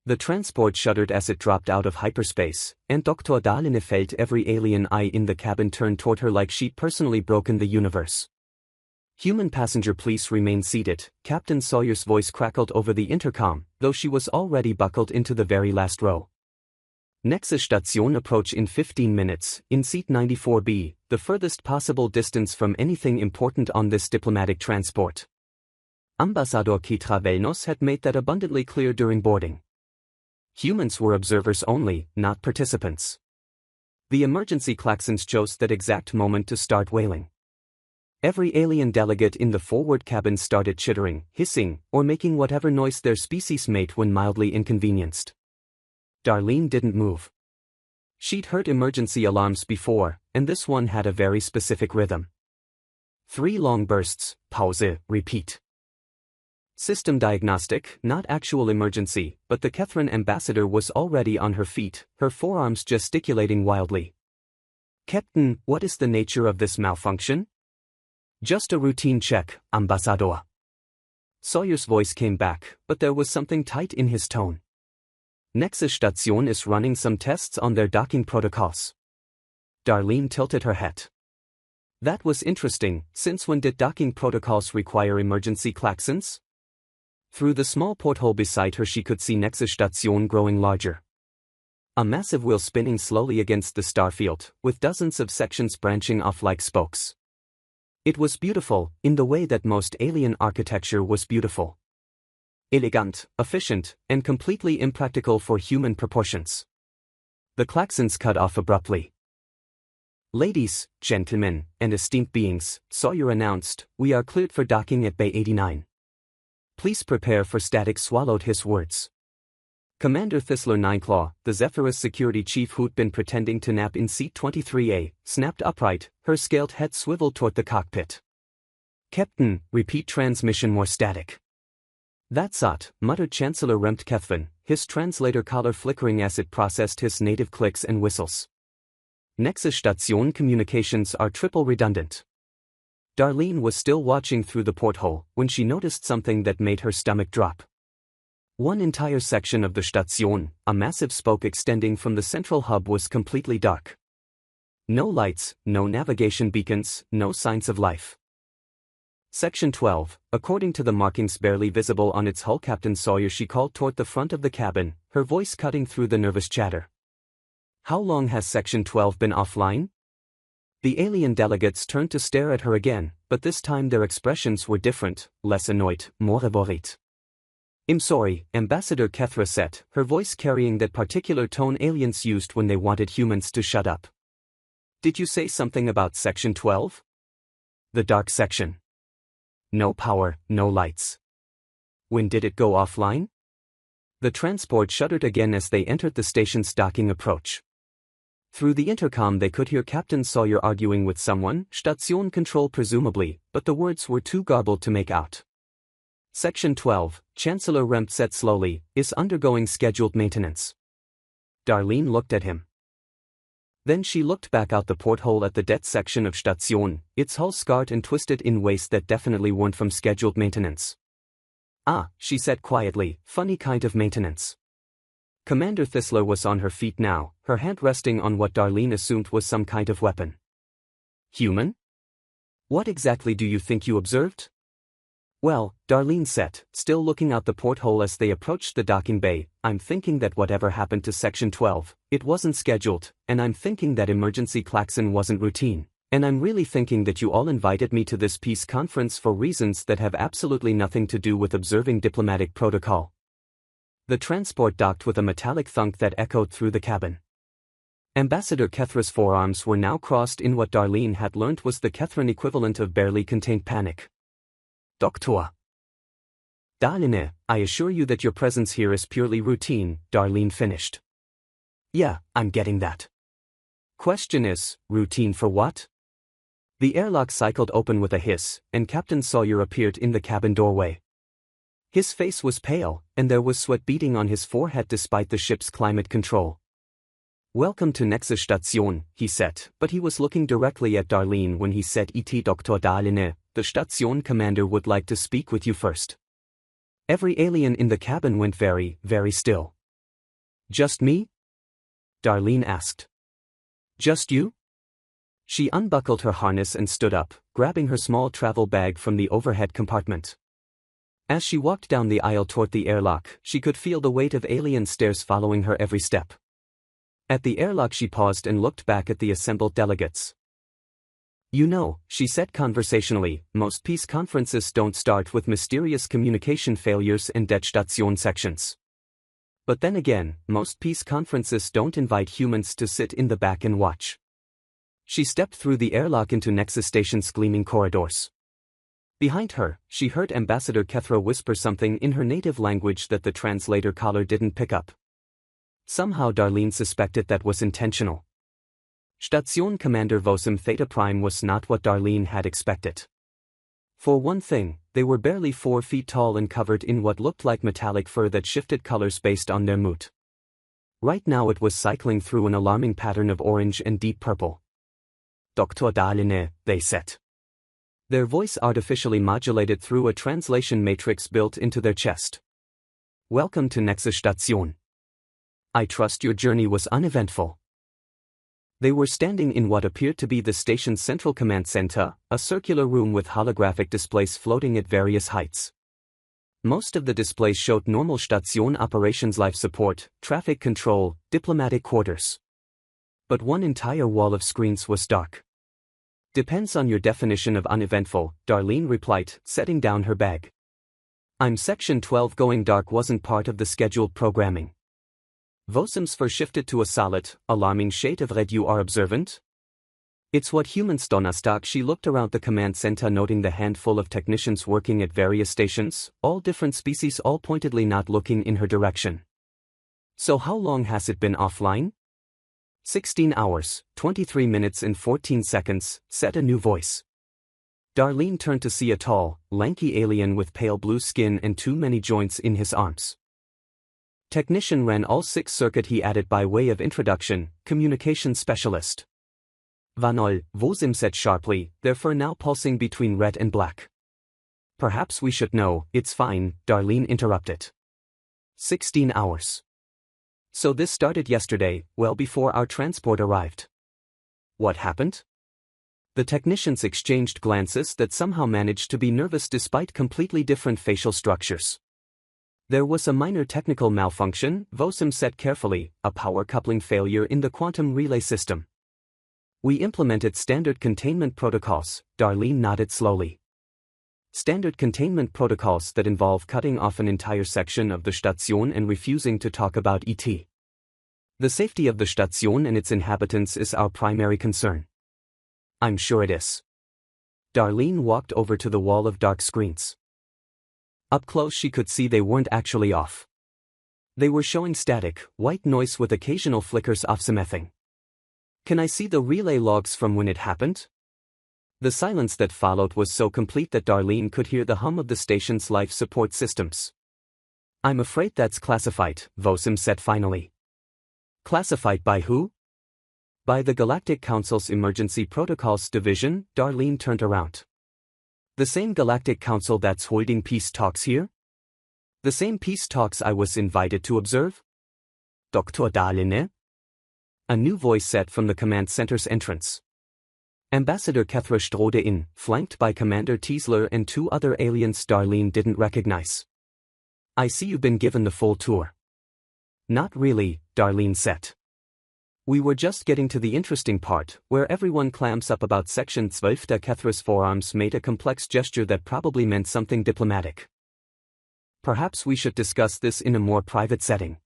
The transport shuddered as it dropped out of hyperspace, and Dr. Darline felt every alien eye in the cabin turn toward her like she'd personally broken the universe. Human passenger, please remain seated, Captain Sawyer's voice crackled over the intercom, though she was already buckled into the very last row. Nächste Station approach in 15 minutes, in seat 94B, the furthest possible distance from anything important on this diplomatic transport. Ambassador Kitravellnos had made that abundantly clear during boarding. Humans were observers only, not participants. The emergency klaxons chose that exact moment to start wailing. Every alien delegate in the forward cabin started chittering, hissing, or making whatever noise their species made when mildly inconvenienced. Darline didn't move. She'd heard emergency alarms before, and this one had a very specific rhythm. 3 long bursts, Pause, repeat. System diagnostic, not actual emergency, but the Catherine ambassador was already on her feet, her forearms gesticulating wildly. Captain, what is the nature of this malfunction? Just a routine check, Ambassador. Sawyer's voice came back, but there was something tight in his tone. Nächste Station is running some tests on their docking protocols. Darline tilted her head. That was interesting, since when did docking protocols require emergency klaxons? Through the small porthole beside her she could see Nächste Station growing larger. A massive wheel spinning slowly against the starfield, with dozens of sections branching off like spokes. It was beautiful, in the way that most alien architecture was beautiful. Elegant, efficient, and completely impractical for human proportions. The klaxons cut off abruptly. Ladies, gentlemen, and esteemed beings, Sawyer announced, we are cleared for docking at Bay 89. Please prepare for static, swallowed his words. Commander Thisler Nineclaw, the Zephyrus security chief who'd been pretending to nap in seat 23A, snapped upright, her scaled head swiveled toward the cockpit. Captain, repeat transmission more static. That's odd, muttered Chancellor Rempt Kethvin, his translator collar flickering as it processed his native clicks and whistles. Nächste Station communications are triple redundant. Darline was still watching through the porthole when she noticed something that made her stomach drop. One entire section of the Station, a massive spoke extending from the central hub, was completely dark. No lights, no navigation beacons, no signs of life. Section 12, according to the markings barely visible on its hull. Captain Sawyer, she called toward the front of the cabin, her voice cutting through the nervous chatter. How long has Section 12 been offline? The alien delegates turned to stare at her again, but this time their expressions were different, less annoyed, more worried. I'm sorry, Ambassador Kethra said, her voice carrying that particular tone aliens used when they wanted humans to shut up. Did you say something about Section 12? The dark section. No power, no lights. When did it go offline? The transport shuddered again as they entered the station's docking approach. Through the intercom they could hear Captain Sawyer arguing with someone, Station control presumably, but the words were too garbled to make out. Section 12, Chancellor Rempt said slowly, is undergoing scheduled maintenance. Darline looked at him. Then she looked back out the porthole at the dead section of Station, its hull scarred and twisted in ways that definitely weren't from scheduled maintenance. Ah, she said quietly, funny kind of maintenance. Commander Thisler was on her feet now, her hand resting on what Darline assumed was some kind of weapon. Human? What exactly do you think you observed? Well, Darline said, still looking out the porthole as they approached the docking bay, I'm thinking that whatever happened to Section 12, it wasn't scheduled, and I'm thinking that emergency klaxon wasn't routine, and I'm really thinking that you all invited me to this peace conference for reasons that have absolutely nothing to do with observing diplomatic protocol. The transport docked with a metallic thunk that echoed through the cabin. Ambassador Kethra's forearms were now crossed in what Darline had learned was the Catherine equivalent of barely contained panic. Doctor. Darline, I assure you that your presence here is purely routine, Darline finished. Yeah, I'm getting that. Question is, routine for what? The airlock cycled open with a hiss, and Captain Sawyer appeared in the cabin doorway. His face was pale, and there was sweat beading on his forehead despite the ship's climate control. Welcome to Nächste Station, he said, but he was looking directly at Darline when he said Et Dr. Darline, the Station commander would like to speak with you first. Every alien in the cabin went very, very still. Just me? Darlene asked. Just you? She unbuckled her harness and stood up, grabbing her small travel bag from the overhead compartment. As she walked down the aisle toward the airlock, she could feel the weight of alien stares following her every step. At the airlock she paused and looked back at the assembled delegates. You know, she said conversationally, most peace conferences don't start with mysterious communication failures and Jetzt Schaut sections. But then again, most peace conferences don't invite humans to sit in the back and watch. She stepped through the airlock into Nexus Station's gleaming corridors. Behind her, she heard Ambassador Kethra whisper something in her native language that the translator caller didn't pick up. Somehow Darlene suspected that was intentional. Station Commander Vosum Theta Prime was not what Darlene had expected. For one thing, they were barely 4 feet tall and covered in what looked like metallic fur that shifted colors based on their mood. Right now it was cycling through an alarming pattern of orange and deep purple. Dr. Darlene, they said. Their voice artificially modulated through a translation matrix built into their chest. Welcome to Nexus Station. I trust your journey was uneventful. They were standing in what appeared to be the station's central command center, a circular room with holographic displays floating at various heights. Most of the displays showed normal station operations, life support, traffic control, diplomatic quarters. But one entire wall of screens was dark. Depends on your definition of uneventful, Darlene replied, setting down her bag. I'm Section 12. Going dark wasn't part of the scheduled programming. Vosum's fur shifted to a solid, alarming shade of red. You are observant? It's what humans Donnerstag. She looked around the command center, noting the handful of technicians working at various stations, all different species, all pointedly not looking in her direction. So how long has it been offline? 16 hours, 23 minutes and 14 seconds, said a new voice. Darlene turned to see a tall, lanky alien with pale blue skin and too many joints in his arms. Technician ran all 6 circuit, he added by way of introduction, communication specialist. Vanol, Vosum said sharply, their fur now pulsing between red and black. Perhaps we should know. It's fine, Darlene interrupted. 16 hours. So this started yesterday, well before our transport arrived. What happened? The technicians exchanged glances that somehow managed to be nervous despite completely different facial structures. There was a minor technical malfunction, Vosum said carefully, a power coupling failure in the quantum relay system. We implemented standard containment protocols, Darlene nodded slowly. Standard containment protocols that involve cutting off an entire section of the station and refusing to talk about ET. The safety of the station and its inhabitants is our primary concern. I'm sure it is. Darlene walked over to the wall of dark screens. Up close she could see they weren't actually off. They were showing static, white noise with occasional flickers of something. Can I see the relay logs from when it happened? The silence that followed was so complete that Darlene could hear the hum of the station's life support systems. I'm afraid that's classified, Vosum said finally. Classified by who? By the Galactic Council's Emergency Protocols Division. Darlene turned around. The same Galactic Council that's holding peace talks here? The same peace talks I was invited to observe? Dr. Darlene? A new voice said from the command center's entrance. Ambassador Kethra strode in, flanked by Commander Tiesler and 2 other aliens Darlene didn't recognize. I see you've been given the full tour. Not really, Darlene said. We were just getting to the interesting part, where everyone clams up about Section 12. Kethra's forearms made a complex gesture that probably meant something diplomatic. Perhaps we should discuss this in a more private setting.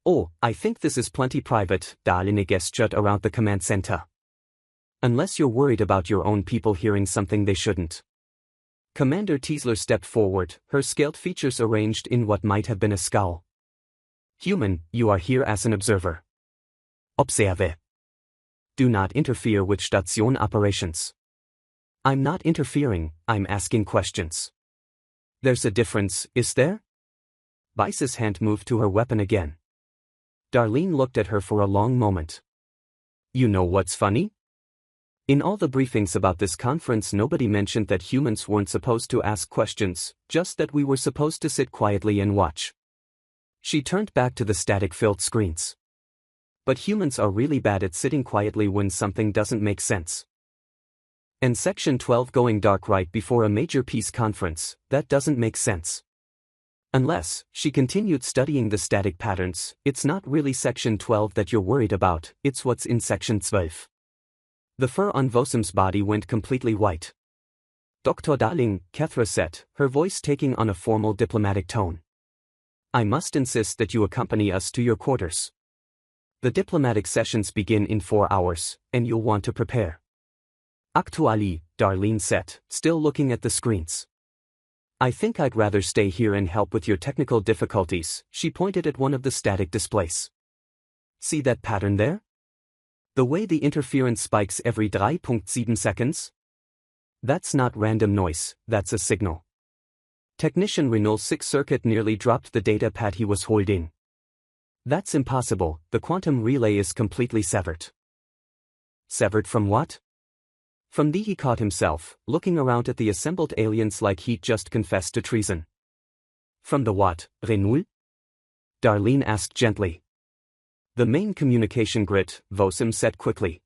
Oh, I think this is plenty private, Darlene gestured around the command center. Unless you're worried about your own people hearing something they shouldn't. Commander Tiesler stepped forward, her scaled features arranged in what might have been a scowl. Human, you are here as an observer. Observe. Do not interfere with station operations. I'm not interfering, I'm asking questions. There's a difference, is there? Vice's hand moved to her weapon again. Darlene looked at her for a long moment. You know what's funny? In all the briefings about this conference nobody mentioned that humans weren't supposed to ask questions, just that we were supposed to sit quietly and watch. She turned back to the static-filled screens. But humans are really bad at sitting quietly when something doesn't make sense. And section 12 going dark right before a major peace conference, that doesn't make sense. Unless, she continued studying the static patterns, it's not really section 12 that you're worried about, it's what's in section 12. The fur on Vosim's body went completely white. Dr. Darling, Kethra said, her voice taking on a formal diplomatic tone. I must insist that you accompany us to your quarters. The diplomatic sessions begin in 4 hours, and you'll want to prepare. Actually, Darlene said, still looking at the screens. I think I'd rather stay here and help with your technical difficulties, she pointed at one of the static displays. See that pattern there? The way the interference spikes every 3.7 seconds? That's not random noise, that's a signal. Technician Renault's 6 circuit nearly dropped the data pad he was holding. That's impossible, the quantum relay is completely severed. Severed from what? From he caught himself, looking around at the assembled aliens like he'd just confessed to treason. From the what, Renault? Darlene asked gently. The main communication grid, Vosim said quickly.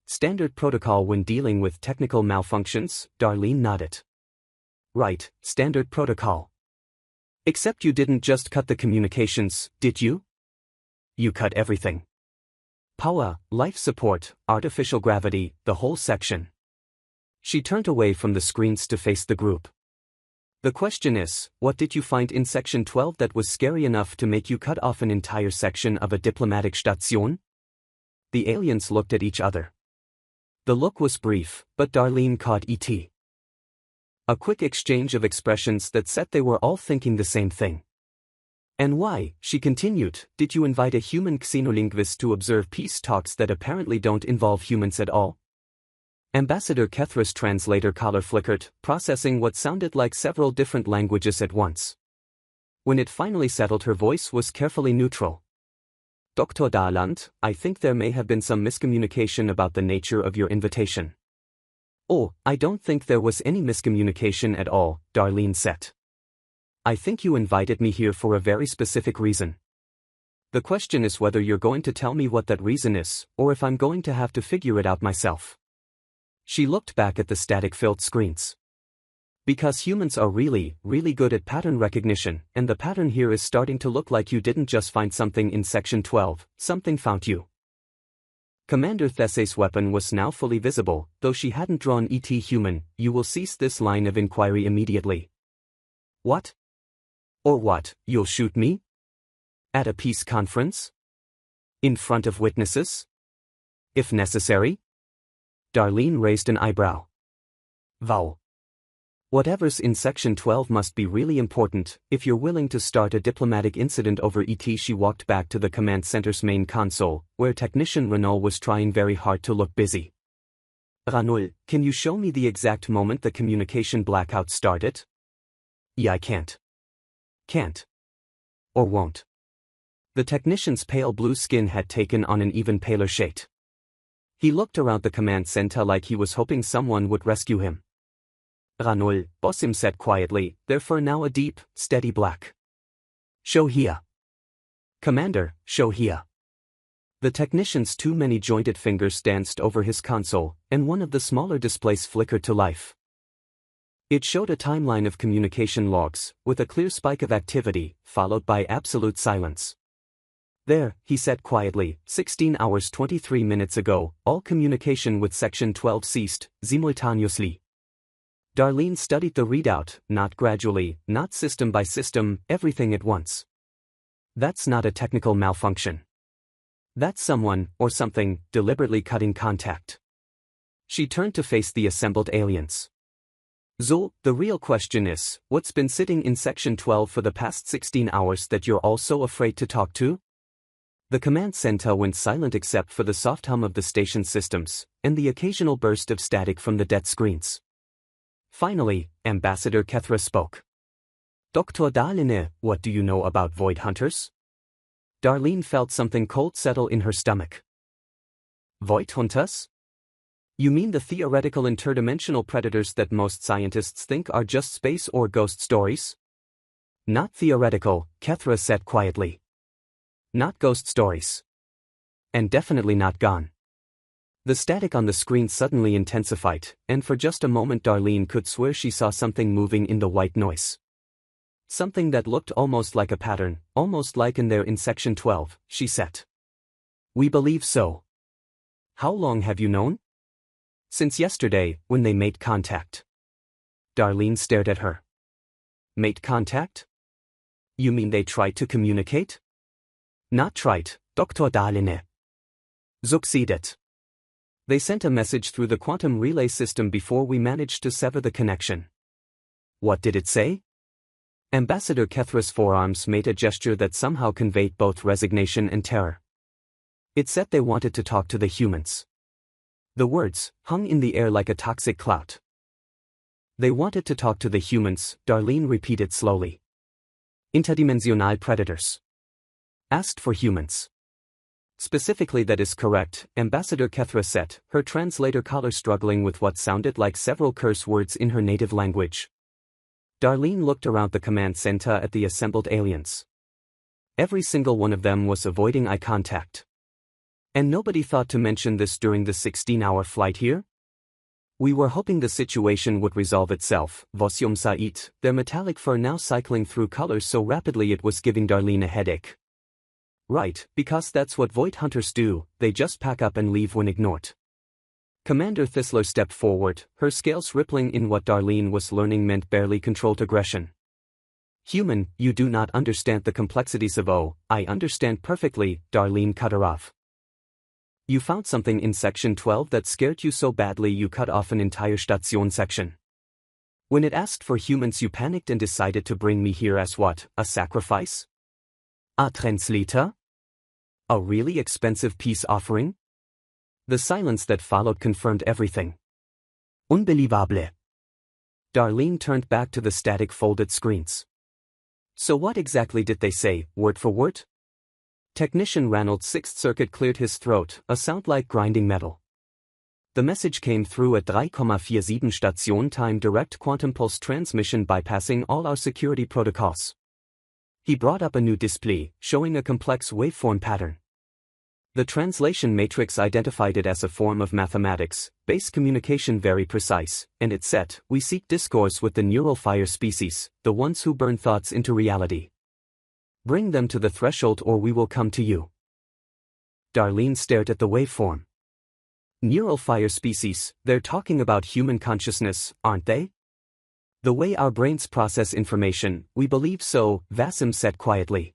Standard protocol when dealing with technical malfunctions, Darlene nodded. Right, standard protocol. Except you didn't just cut the communications, did you? You cut everything. Power, life support, artificial gravity, the whole section. She turned away from the screens to face the group. The question is, what did you find in section 12 that was scary enough to make you cut off an entire section of a diplomatic station? The aliens looked at each other. The look was brief, but Darlene caught it. A quick exchange of expressions that said they were all thinking the same thing. And why, she continued, did you invite a human xenolinguist to observe peace talks that apparently don't involve humans at all? Ambassador Kethra's translator collar flickered, processing what sounded like several different languages at once. When it finally settled, her voice was carefully neutral. Dr. Darland, I think there may have been some miscommunication about the nature of your invitation. Oh, I don't think there was any miscommunication at all, Darlene said. I think you invited me here for a very specific reason. The question is whether you're going to tell me what that reason is, or if I'm going to have to figure it out myself. She looked back at the static-filled screens. Because humans are really, really good at pattern recognition, and the pattern here is starting to look like you didn't just find something in section 12, something found you. Commander Thessay's weapon was now fully visible, though she hadn't drawn ET human, you will cease this line of inquiry immediately. What? Or what, you'll shoot me? At a peace conference? In front of witnesses? If necessary? Darlene raised an eyebrow. Wow. Whatever's in section 12 must be really important, if you're willing to start a diplomatic incident over ET. She walked back to the command center's main console, where technician Renault was trying very hard to look busy. Renault, can you show me the exact moment the communication blackout started? Yeah, I can't. Can't. Or won't. The technician's pale blue skin had taken on an even paler shade. He looked around the command center like he was hoping someone would rescue him. Renault, Vosim said quietly, their fur now a deep, steady black. Show here. Commander, show here. The technician's two many-jointed fingers danced over his console, and one of the smaller displays flickered to life. It showed a timeline of communication logs, with a clear spike of activity, followed by absolute silence. There, he said quietly, 16 hours 23 minutes ago, all communication with Section 12 ceased, simultaneously. Darlene studied the readout, not gradually, not system by system, everything at once. That's not a technical malfunction. That's someone, or something, deliberately cutting contact. She turned to face the assembled aliens. So, the real question is, what's been sitting in Section 12 for the past 16 hours that you're all so afraid to talk to? The command center went silent except for the soft hum of the station systems, and the occasional burst of static from the dead screens. Finally, Ambassador Kethra spoke. Dr. Darlene, what do you know about void hunters? Darlene felt something cold settle in her stomach. Void hunters? You mean the theoretical interdimensional predators that most scientists think are just space or ghost stories? Not theoretical, Kethra said quietly. Not ghost stories. And definitely not gone. The static on the screen suddenly intensified, and for just a moment Darlene could swear she saw something moving in the white noise. Something that looked almost like a pattern, almost like in there in section 12, she said. We believe so. How long have you known? Since yesterday, when they made contact. Darlene stared at her. Made contact? You mean they tried to communicate? Not tried, Dr. Dahlene. Succeeded. They sent a message through the quantum relay system before we managed to sever the connection. What did it say? Ambassador Kethra's forearms made a gesture that somehow conveyed both resignation and terror. It said they wanted to talk to the humans. The words hung in the air like a toxic cloud. They wanted to talk to the humans, Darlene repeated slowly. Interdimensional predators. Asked for humans. Specifically, that is correct, Ambassador Kethra said, her translator collar struggling with what sounded like several curse words in her native language. Darlene looked around the command center at the assembled aliens. Every single one of them was avoiding eye contact. And nobody thought to mention this during the 16-hour flight here? We were hoping the situation would resolve itself, Vosyum Sa'it, their metallic fur now cycling through colors so rapidly it was giving Darlene a headache. Right, because that's what Void Hunters do, they just pack up and leave when ignored. Commander Thisler stepped forward, her scales rippling in what Darlene was learning meant barely controlled aggression. Human, you do not understand the complexities of I understand perfectly, Darlene cut her off. You found something in section 12 that scared you so badly you cut off an entire station section. When it asked for humans you panicked and decided to bring me here as what, a sacrifice? A translator? A really expensive peace offering? The silence that followed confirmed everything. Unbelievable. Darlene turned back to the static folded screens. So what exactly did they say, word for word? Technician Ranald's sixth circuit cleared his throat, a sound like grinding metal. The message came through at 3,47 station time direct quantum pulse transmission bypassing all our security protocols. He brought up a new display, showing a complex waveform pattern. The translation matrix identified it as a form of mathematics, base communication very precise, and it said, we seek discourse with the neural fire species, the ones who burn thoughts into reality. Bring them to the threshold or we will come to you. Darlene stared at the waveform. Neural fire species, they're talking about human consciousness, aren't they? The way our brains process information, we believe so, Vasim said quietly.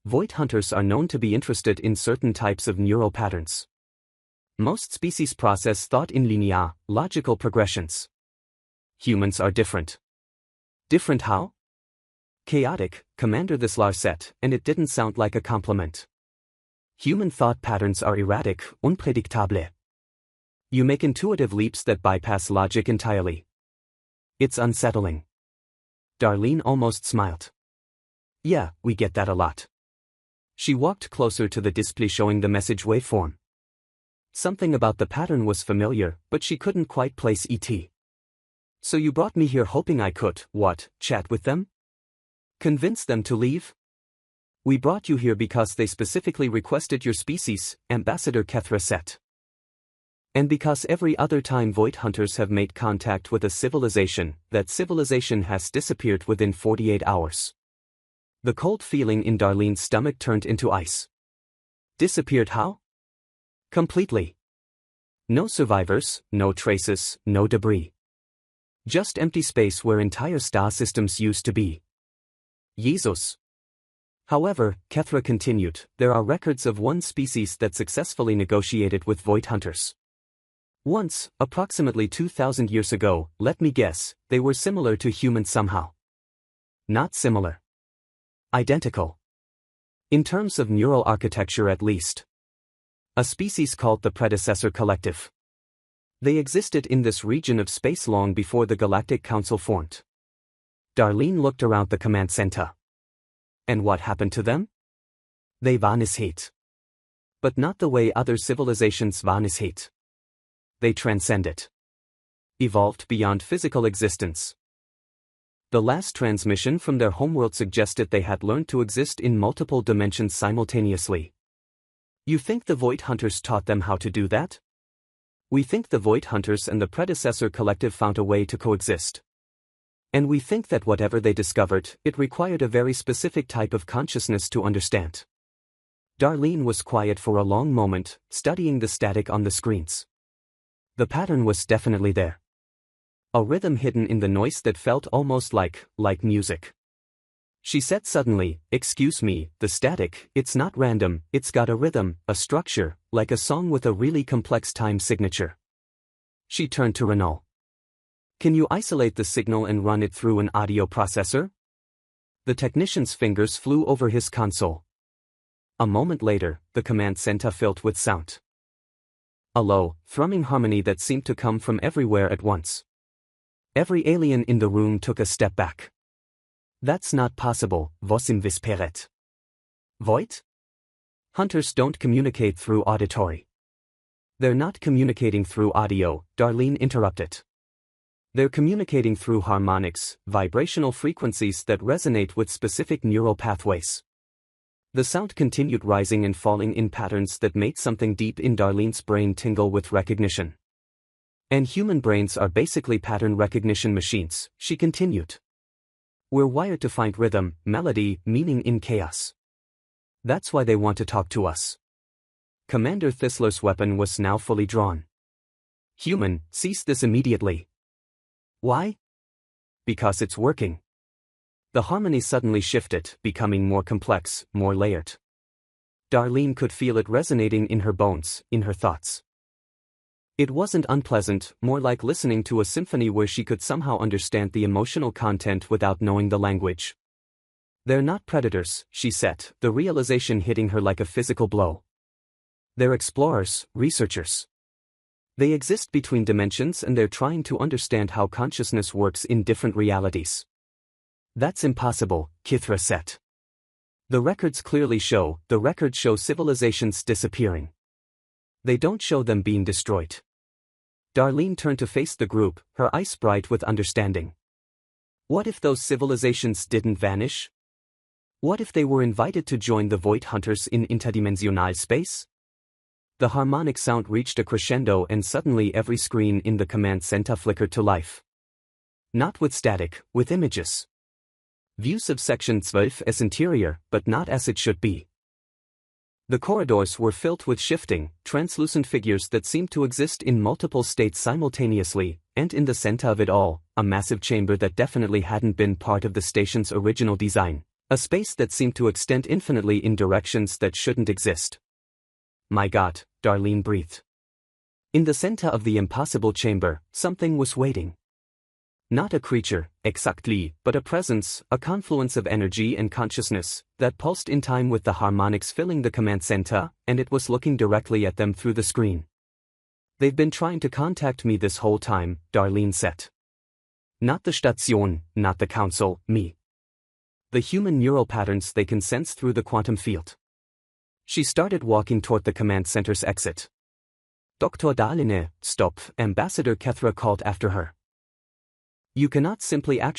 Void hunters are known to be interested in certain types of neural patterns. Most species process thought in linear, logical progressions. Humans are different. Different how? Chaotic, Commander Thislar said, and it didn't sound like a compliment. Human thought patterns are erratic, unpredictable. You make intuitive leaps that bypass logic entirely. It's unsettling. Darlene almost smiled. Yeah, we get that a lot. She walked closer to the display showing the message waveform. Something about the pattern was familiar, but she couldn't quite place it. So you brought me here hoping I could, what, chat with them? Convince them to leave? We brought you here because they specifically requested your species, Ambassador Kethra said. And because every other time Void Hunters have made contact with a civilization, that civilization has disappeared within 48 hours. The cold feeling in Darlene's stomach turned into ice. Disappeared how? Completely. No survivors, no traces, no debris. Just empty space where entire star systems used to be. Jesus. However, Kethra continued, there are records of one species that successfully negotiated with Void Hunters. Once, approximately 2,000 years ago, let me guess, they were similar to humans somehow. Not similar. Identical. In terms of neural architecture at least. A species called the Predecessor Collective. They existed in this region of space long before the Galactic Council formed. Darlene looked around the command center. And what happened to them? They vanished. But not the way other civilizations vanished. They transcended. Evolved beyond physical existence. The last transmission from their homeworld suggested they had learned to exist in multiple dimensions simultaneously. You think the Void Hunters taught them how to do that? We think the Void Hunters and the predecessor collective found a way to coexist. And we think that whatever they discovered, it required a very specific type of consciousness to understand. Darlene was quiet for a long moment, studying the static on the screens. The pattern was definitely there. A rhythm hidden in the noise that felt almost like music. She said suddenly, "Excuse me, the static, it's not random, it's got a rhythm, a structure, like a song with a really complex time signature." She turned to Renault. "Can you isolate the signal and run it through an audio processor?" The technician's fingers flew over his console. A moment later, the command center filled with sound. A low, thrumming harmony that seemed to come from everywhere at once. Every alien in the room took a step back. "That's not possible, vos im visperet." Void? Hunters don't communicate through auditory. "They're not communicating through audio," Darlene interrupted. "They're communicating through harmonics, vibrational frequencies that resonate with specific neural pathways." The sound continued rising and falling in patterns that made something deep in Darlene's brain tingle with recognition. "And human brains are basically pattern recognition machines," she continued. "We're wired to find rhythm, melody, meaning in chaos. That's why they want to talk to us." Commander Thisler's weapon was now fully drawn. "Human, cease this immediately." "Why?" "Because it's working." The harmony suddenly shifted, becoming more complex, more layered. Darlene could feel it resonating in her bones, in her thoughts. It wasn't unpleasant, more like listening to a symphony where she could somehow understand the emotional content without knowing the language. "They're not predators," she said, the realization hitting her like a physical blow. "They're explorers, researchers. They exist between dimensions and they're trying to understand how consciousness works in different realities." "That's impossible," Kithra said. The records show civilizations disappearing. They don't show them being destroyed." Darlene turned to face the group, her eyes bright with understanding. What if those civilizations didn't vanish? What if they were invited to join the Void Hunters in interdimensional space? The harmonic sound reached a crescendo and suddenly every screen in the command center flickered to life. Not with static, with images. Views of Section 12 as interior, but not as it should be. The corridors were filled with shifting, translucent figures that seemed to exist in multiple states simultaneously, and in the center of it all, a massive chamber that definitely hadn't been part of the station's original design, a space that seemed to extend infinitely in directions that shouldn't exist. "My God," Darlene breathed. In the center of the impossible chamber, something was waiting. Not a creature, exactly, but a presence, a confluence of energy and consciousness, that pulsed in time with the harmonics filling the command center, and it was looking directly at them through the screen. "They've been trying to contact me this whole time," Darlene said. "Not the Station, not the Council, me. The human neural patterns they can sense through the quantum field." She started walking toward the command center's exit. "Dr. Darlene, stop," Ambassador Kethra called after her. "You cannot simply I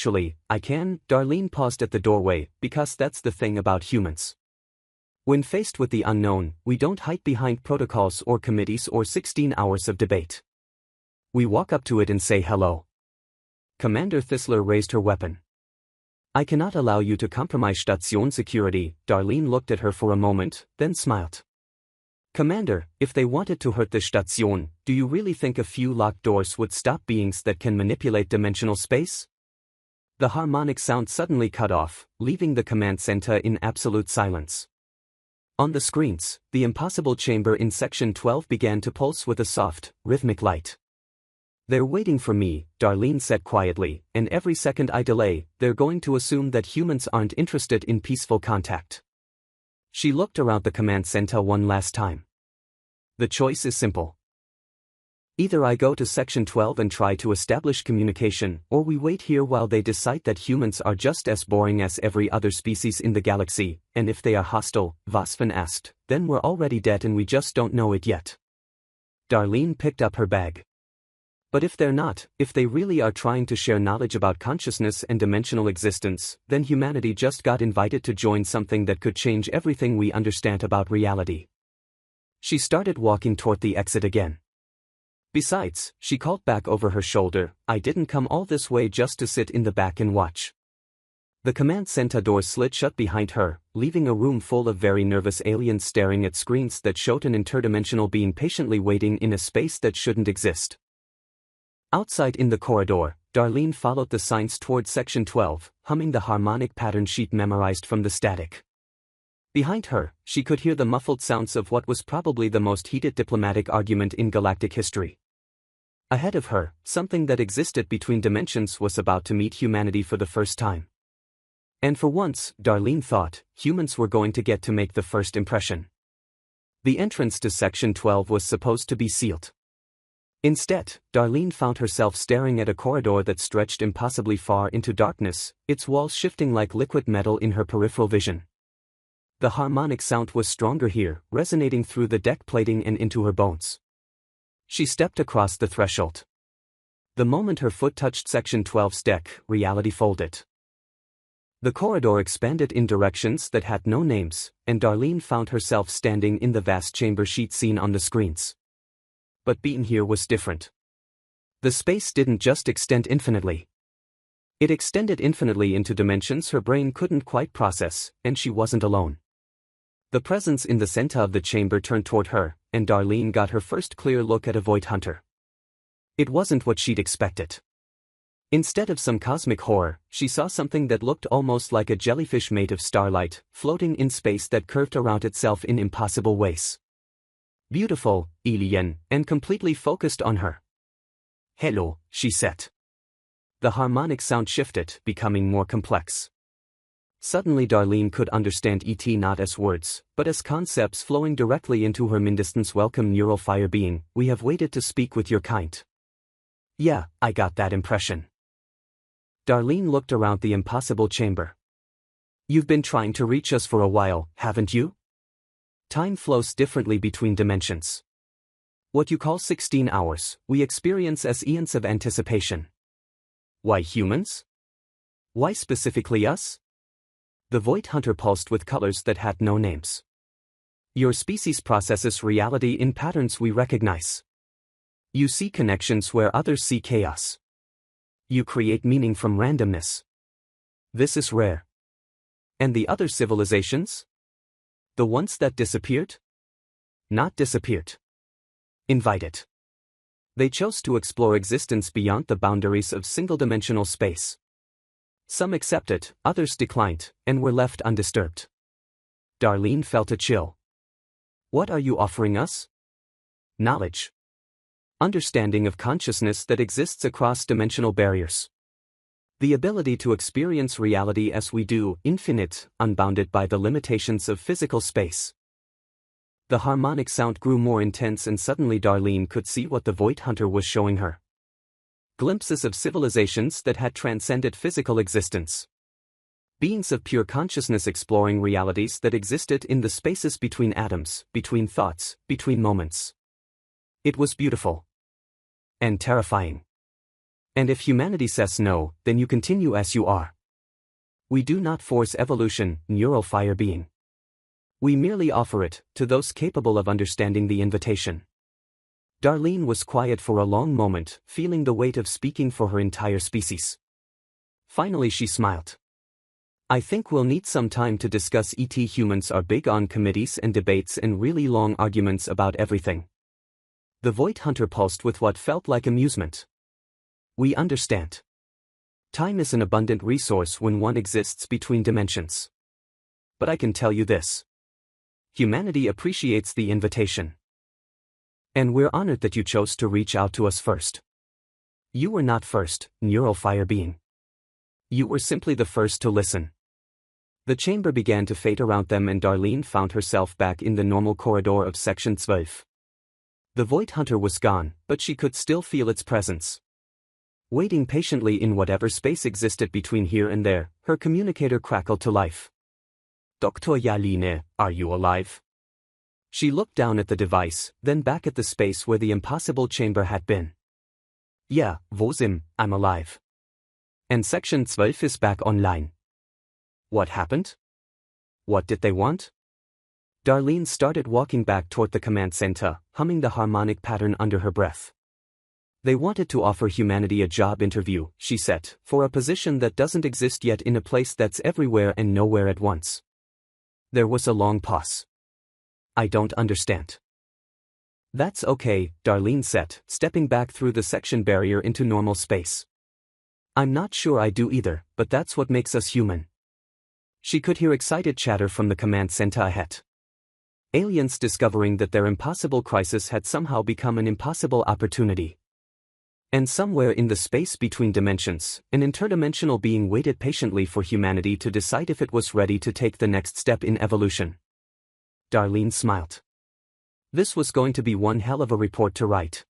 can." Darlene paused at the doorway, because that's the thing about humans. When faced with the unknown, we don't hide behind protocols or committees or 16 hours of debate. We walk up to it and say hello. Commander Thisler raised her weapon. "I cannot allow you to compromise station security." Darlene looked at her for a moment, then smiled. "Commander, if they wanted to hurt the station, do you really think a few locked doors would stop beings that can manipulate dimensional space?" The harmonic sound suddenly cut off, leaving the command center in absolute silence. On the screens, the impossible chamber in Section 12 began to pulse with a soft, rhythmic light. "They're waiting for me," Darlene said quietly, "and every second I delay, they're going to assume that humans aren't interested in peaceful contact." She looked around the command center one last time. "The choice is simple. Either I go to Section 12 and try to establish communication, or we wait here while they decide that humans are just as boring as every other species in the galaxy, and if they are hostile," Vasvan asked, "then we're already dead and we just don't know it yet." Darlene picked up her bag. But if they're not, if they really are trying to share knowledge about consciousness and dimensional existence, then humanity just got invited to join something that could change everything we understand about reality. She started walking toward the exit again. Besides, she called back over her shoulder, I didn't come all this way just to sit in the back and watch. The command center door slid shut behind her, leaving a room full of very nervous aliens staring at screens that showed an interdimensional being patiently waiting in a space that shouldn't exist. Outside in the corridor, Darlene followed the signs toward Section 12, humming the harmonic pattern sheet memorized from the static. Behind her, she could hear the muffled sounds of what was probably the most heated diplomatic argument in galactic history. Ahead of her, something that existed between dimensions was about to meet humanity for the first time. And for once, Darlene thought, humans were going to get to make the first impression. The entrance to Section 12 was supposed to be sealed. Instead, Darlene found herself staring at a corridor that stretched impossibly far into darkness, its walls shifting like liquid metal in her peripheral vision. The harmonic sound was stronger here, resonating through the deck plating and into her bones. She stepped across the threshold. The moment her foot touched Section 12's deck, reality folded. The corridor expanded in directions that had no names, and Darlene found herself standing in the vast chamber sheet seen on the screens. But being here was different. The space didn't just extend infinitely. It extended infinitely into dimensions her brain couldn't quite process, and she wasn't alone. The presence in the center of the chamber turned toward her, and Darlene got her first clear look at a void hunter. It wasn't what she'd expected. Instead of some cosmic horror, she saw something that looked almost like a jellyfish made of starlight, floating in space that curved around itself in impossible ways. Beautiful, alien, and completely focused on her. Hello, she said. The harmonic sound shifted, becoming more complex. Suddenly Darlene could understand ET not as words, but as concepts flowing directly into her mindestens. Welcome neural fire being, we have waited to speak with your kind. Yeah, I got that impression. Darlene looked around the impossible chamber. You've been trying to reach us for a while, haven't you? Time flows differently between dimensions. What you call 16 hours, we experience as eons of anticipation. Why humans? Why specifically us? The void hunter pulsed with colors that had no names. Your species processes reality in patterns we recognize. You see connections where others see chaos. You create meaning from randomness. This is rare. And the other civilizations? The ones that disappeared? Not disappeared. Invited. They chose to explore existence beyond the boundaries of single-dimensional space. Some accepted, others declined, and were left undisturbed. Darlene felt a chill. What are you offering us? Knowledge. Understanding of consciousness that exists across dimensional barriers. The ability to experience reality as we do, infinite, unbounded by the limitations of physical space. The harmonic sound grew more intense and suddenly Darlene could see what the void hunter was showing her. Glimpses of civilizations that had transcended physical existence. Beings of pure consciousness exploring realities that existed in the spaces between atoms, between thoughts, between moments. It was beautiful. And terrifying. And if humanity says no, then you continue as you are. We do not force evolution, neural fire being. We merely offer it, to those capable of understanding the invitation. Darlene was quiet for a long moment, feeling the weight of speaking for her entire species. Finally she smiled. I think we'll need some time to discuss ET. Humans are big on committees and debates and really long arguments about everything. The void hunter pulsed with what felt like amusement. We understand. Time is an abundant resource when one exists between dimensions. But I can tell you this. Humanity appreciates the invitation. And we're honored that you chose to reach out to us first. You were not first, neural fire being. You were simply the first to listen. The chamber began to fade around them and Darlene found herself back in the normal corridor of Section 12. The void hunter was gone, but she could still feel its presence. Waiting patiently in whatever space existed between here and there, her communicator crackled to life. Dr. Yaline, are you alive? She looked down at the device, then back at the space where the impossible chamber had been. Yeah, wo sind, I'm alive. And section 12 is back online. What happened? What did they want? Darlene started walking back toward the command center, humming the harmonic pattern under her breath. They wanted to offer humanity a job interview, she said, for a position that doesn't exist yet in a place that's everywhere and nowhere at once. There was a long pause. I don't understand. That's okay, Darlene said, stepping back through the section barrier into normal space. I'm not sure I do either, but that's what makes us human. She could hear excited chatter from the command center ahead. Aliens discovering that their impossible crisis had somehow become an impossible opportunity. And somewhere in the space between dimensions, an interdimensional being waited patiently for humanity to decide if it was ready to take the next step in evolution. Darlene smiled. This was going to be one hell of a report to write.